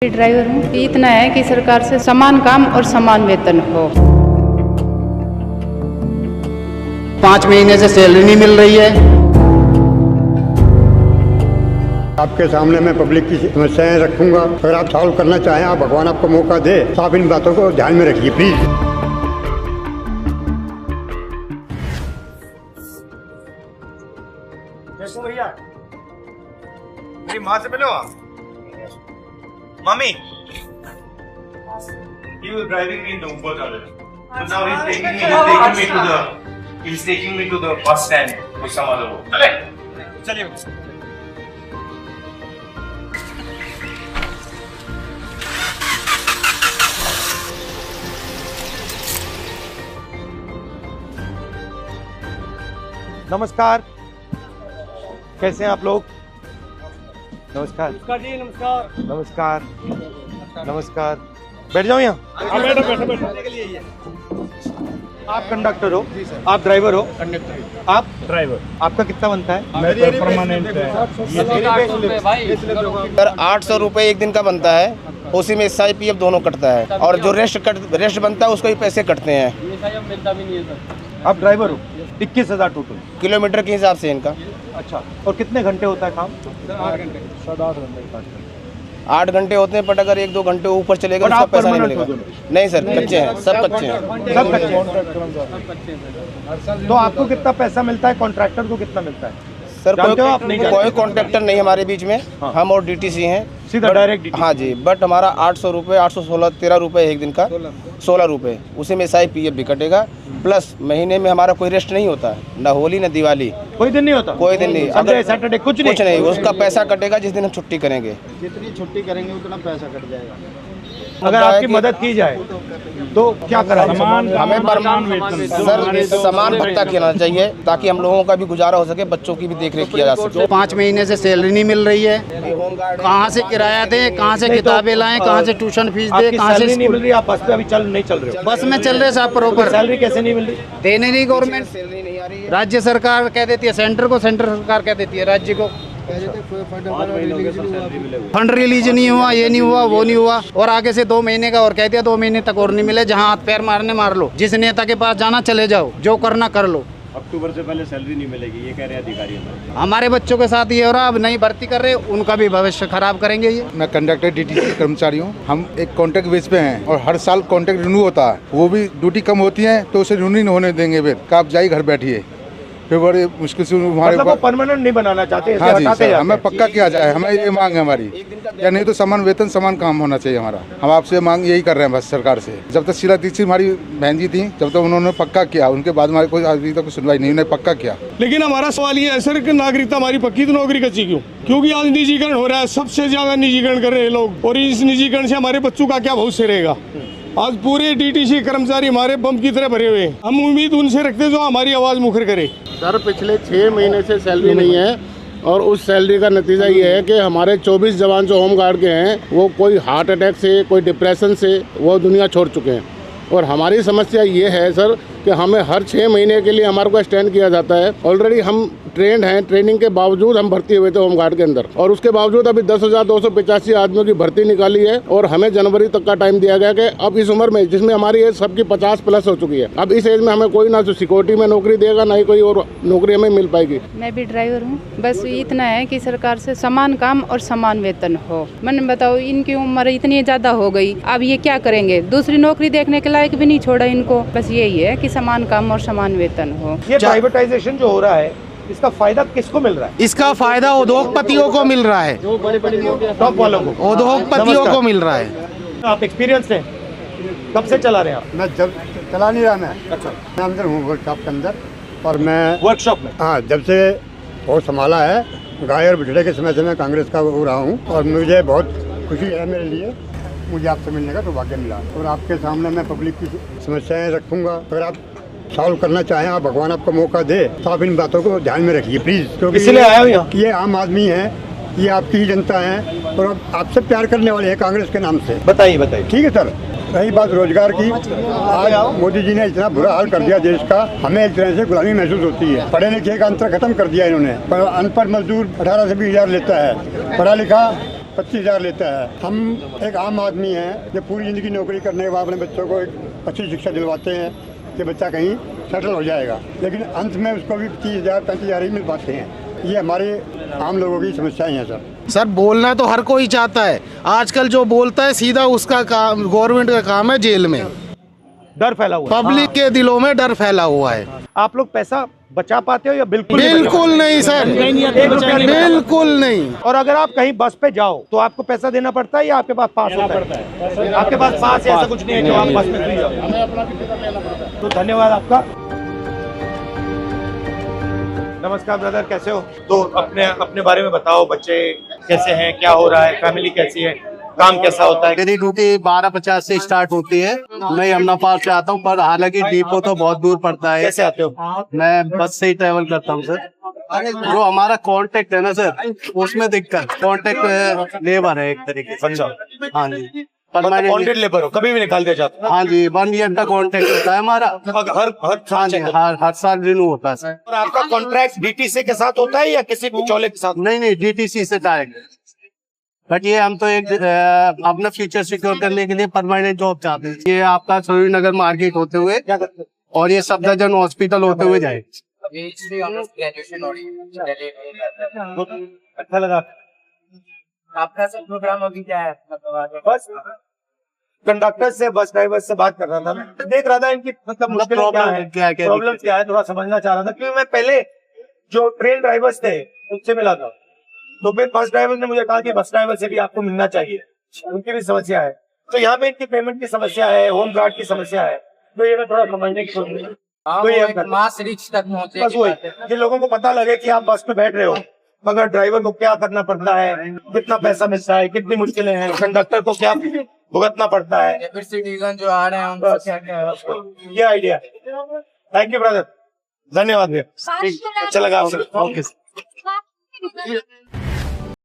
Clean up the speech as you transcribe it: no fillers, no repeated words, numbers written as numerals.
Driver हूँ। इतना है कि सरकार से समान काम और समान वेतन हो। 5 महीने से सैलरी नहीं मिल रही है। आपके सामने मैं पब्लिक की समस्याएं रखूंगा। अगर आप सॉल्व करना चाहें, आप भगवान आपको मौका दे, तो आप इन बातों को ध्यान में रखिए प्लीज। भैया मेरी माँ से मिलो आप। Mommy, he was driving me in the Uber toilet. So now he's taking me to the bus stand with some other work. चलिए नमस्कार, कैसे हैं आप लोग? नमस्कार जी, नमस्कार। नमस्कार नमस्कार। बैठ जाओ यहाँ। आप कंडक्टर हो? आप ड्राइवर हो? कंडक्टर। आप ड्राइवर। आपका कितना बनता है? परमानेंट है। सर 800 रुपये एक दिन का बनता है, उसी में SIPF दोनों कटता है, और जो रेस्ट बनता है उसको ही पैसे कटते हैं। आप ड्राइवर हो? 21,000 टोटल किलोमीटर के हिसाब से इनका। अच्छा, और कितने घंटे होता है काम? 8 घंटे होते हैं, बट अगर 1-2 घंटे ऊपर चलेगा उसका पैसा नहीं मिलेगा। नहीं सर, कच्चे हैं, सब कच्चे हैं। सब कच्चे हैं। तो आपको कितना पैसा मिलता है? कॉन्ट्रैक्टर को कितना मिलता है? सर कोई कॉन्ट्रैक्टर नहीं हमारे बीच में। हाँ। हम और DTC हैं, सीधा डायरेक्ट। हाँ जी, बट हमारा 800 रुपये, 816, 13 रुपये एक दिन का, 16 रुपये, उसी में SIPF भी कटेगा। प्लस महीने में हमारा कोई रेस्ट नहीं होता है, ना होली ना दिवाली, कोई दिन नहीं होता। कोई दिन नहीं, अगर सैटरडे कुछ नहीं, उसका पैसा कटेगा जिस दिन हम छुट्टी करेंगे। जितनी छुट्टी करेंगे उतना पैसा कट जाएगा। अगर आपकी मदद की जाए तो क्या करा? हमें सर समान भत्ता किया चाहिए, ताकि हम लोगों का भी गुजारा हो सके, बच्चों की भी देखरेख किया जा सके। 5 महीने से सैलरी नहीं मिल रही है। कहाँ से किराया दें, कहाँ से किताबें लाएं, कहाँ से ट्यूशन फीस दें, कहाँ से नहीं मिल रही? आप बस पे अभी नहीं चल रहे हो? बस में चल रहे साहब प्रॉपर। सैलरी कैसे नहीं मिल रही? देने नहीं गवर्नमेंट, राज्य सरकार कह देती है सेंटर को, सेंटर सरकार कह देती है राज्य को। फंड रिलीज नहीं हुआ, ये नहीं हुआ, वो नहीं हुआ, और आगे से 2 महीने का और कह दिया, 2 महीने तक और नहीं मिले। जहाँ हाथ पैर मारने मार लो, जिस नेता के पास जाना चले जाओ, जो करना कर लो। अक्टूबर से पहले सैलरी नहीं मिलेगी, ये कह रहे हैं अधिकारी। हमारे बच्चों के साथ ये हो रहा, अब नहीं भर्ती कर रहे, उनका भी भविष्य खराब करेंगे ये। मैं कंडक्टर DTC कर्मचारी हूँ। हम एक कॉन्ट्रैक्ट बेस पे हैं और हर साल कॉन्ट्रैक्ट रिन्यू होता है। वो भी ड्यूटी कम होती है तो उसे रिन्यू नहीं होने देंगे, फिर आप जाइए घर बैठिए। फिर बड़े मुश्किल से हमारे मतलब परमानेंट नहीं बनाना चाहते। हाँ जी सर, हमें पक्का किया जाए, हमें ये मांग है हमारी। या नहीं तो समान वेतन समान काम होना चाहिए हमारा। हम आपसे मांग यही कर रहे हैं बस सरकार से। जब तक शीला दीक्षित हमारी बहन जी थी, जब तक उन्होंने पक्का किया, उनके बाद हमारे कोई अभी तक सुनवाई नहीं, उन्होंने पक्का किया। लेकिन हमारा सवाल ये है सर कि नागरिकता हमारी पक्की तो नौकरी कच्ची क्यों? क्योंकि आज निजीकरण हो रहा है, सबसे ज्यादा निजीकरण कर रहे हैं लोग, और इस निजीकरण से हमारे बच्चों का क्या भविष्य रहेगा? आज पूरे DTC कर्मचारी हमारे बम की तरह भरे हुए हैं। हम उम्मीद उनसे रखते हैं जो हमारी आवाज मुखर करे। सर पिछले 6 महीने से सैलरी नहीं है, और उस सैलरी का नतीजा ये है कि हमारे 24 जवान जो होम गार्ड के हैं, वो कोई हार्ट अटैक से, कोई डिप्रेशन से वो दुनिया छोड़ चुके हैं। और हमारी समस्या ये है सर कि हमें हर 6 महीने के लिए हमारे को स्टैंड किया जाता है। ऑलरेडी हम ट्रेंड हैं, ट्रेनिंग के बावजूद हम भर्ती हुए थे होमगार्ड के अंदर, और उसके बावजूद अभी 10,285 आदमियों की भर्ती निकाली है, और हमें जनवरी तक का टाइम दिया गया कि अब इस उम्र में, जिसमें हमारी एज सबकी 50+ हो चुकी है, अब इस एज में हमें कोई ना तो सिक्योरिटी में नौकरी देगा, ना ही कोई और नौकरी हमें मिल पाएगी। मैं भी ड्राइवर हूँ। बस इतना है कि सरकार से समान काम और समान वेतन हो। मैंने बताओ, इनकी उम्र इतनी ज़्यादा हो गई, अब ये क्या करेंगे? दूसरी नौकरी देखने के लायक भी नहीं छोड़ा इनको। बस यही है कि समान काम और समान वेतन हो। ये प्राइवेटाइजेशन जो हो रहा है, इसका फायदा किसको मिल रहा है? इसका फायदा उद्योगपतियों को मिल रहा है, टॉप वालों को, उद्योगपतियों को मिल रहा है। आप एक्सपीरियंस हैं? कब से चला रहे हैं आप? मैं जब चला नहीं रहा, मैं मैं अंदर हूँ वर्कशॉप के अंदर, और मैं वर्कशॉप में। हाँ, जब से बहुत संभाला है, गाय और बिठड़े के समय से मैं कांग्रेस का हो रहा हूँ, और मुझे बहुत खुशी है मेरे लिए, मुझे आपसे मिलने का सौभाग्य मिला। और आपके सामने मैं पब्लिक की समस्याएं रखूंगा। अगर आप सॉल्व करना चाहें, आप भगवान आपको मौका दे, तो आप इन बातों को ध्यान में रखिए प्लीज। क्योंकि इसलिए आया हूँ यहाँ। ये आम आदमी है, ये आपकी ही जनता है, और आपसे प्यार करने वाले हैं कांग्रेस के नाम से। बताइए। ठीक है सर। रही बात रोजगार की, आज मोदी जी ने इतना बुरा हाल कर दिया देश का, हमें एक तरह से गुलामी महसूस होती है। पढ़े लिखे का अंतर खत्म कर दिया इन्होंने। अनपढ़ मजदूर 18 से 20 हज़ार लेता है, पढ़ा लिखा 25,000 लेता है। हम एक आम आदमी हैं जो पूरी ज़िंदगी नौकरी करने के बाद अपने बच्चों को एक अच्छी शिक्षा दिलवाते हैं कि बच्चा कहीं सेटल हो जाएगा, लेकिन अंत में उसको भी 30,000 35,000 ही मिल पाते हैं। ये हमारे आम लोगों की समस्याएं हैं सर। बोलना तो हर कोई चाहता है, आजकल जो बोलता है सीधा उसका काम, गवर्नमेंट का काम है जेल में। डर फैला हुआ है, पब्लिक के दिलों में डर फैला हुआ है। आप लोग पैसा बचा पाते हो या बिल्कुल बिल्कुल नहीं सर, बिल्कुल नहीं। और अगर आप कहीं बस पे जाओ तो आपको पैसा देना पड़ता है या आपके पास पास होता है? आपके पास पास ऐसा कुछ नहीं है जो आप बस में फ्री जाओ। तो धन्यवाद आपका। नमस्कार ब्रदर, कैसे हो? तो अपने बारे में बताओ, बच्चे कैसे हैं, क्या हो रहा है, फैमिली कैसी है, काम कैसा होता है? मेरी ड्यूटी 12:50 से स्टार्ट होती है। मैं यमुना पार्क से आता हूँ, पर हालांकि डिपो तो बहुत दूर पड़ता है। कैसे आते हो? मैं बस से ही ट्रेवल करता हूँ सर। जो हमारा कांटेक्ट है ना सर, उसमें दिक्कत, कांटेक्ट लेबर है एक तरीके से। अच्छा, हाँ जी, कॉन्ट्रैक्ट लेबर हो, कभी भी निकाल दिया जाता है? हाँ जी, 1 ईयर का कॉन्ट्रैक्ट होता है हमारा। हर साल रिन्यू होता है सर। और आपका कॉन्ट्रैक्ट डीटीसी के साथ होता है या किसी बिचौले के साथ? नहीं, डीटीसी से डायरेक्ट। बट ये हम तो एक अपना फ्यूचर सिक्योर करने के लिए परमानेंट जॉब चाहते हैं। ये आपका श्रीनगर मार्केट होते हुए और ये सफदरजंग हॉस्पिटल होते हुए जाए। अच्छा लगा आपका सब प्रोग्राम अभी क्या है? बस कंडक्टर से, बस ड्राइवर से बात कर रहा था, मैं देख रहा था इनकी मतलब मुश्किल प्रॉब्लम क्या है, थोड़ा समझना चाह रहा था। क्योंकि मैं पहले जो ट्रेन ड्राइवर्स थे उनसे मिला था, तो फिर बस ड्राइवर ने मुझे कहा कि बस ड्राइवर से भी आपको मिलना चाहिए, उनकी भी समस्या है। तो यहाँ पे इनकी पेमेंट की समस्या है, होम गार्ड की समस्या है, तो ये मैं थोड़ा समझने की कोशिश तो मास रिच तक पहुंचे। बस वही कि लोगों को पता लगे कि आप बस में बैठ रहे हो, मगर ड्राइवर को क्या करना पड़ता है, कितना पैसा मिलता है, कितनी मुश्किलें हैं, कंडक्टर को क्या भुगतना पड़ता है, फिर सिटीजन जो आ रहे हैं उनको क्या क्या ये आइडिया। थैंक यू ब्रदर, धन्यवाद भैया, अच्छा लगा आपसे। ओके।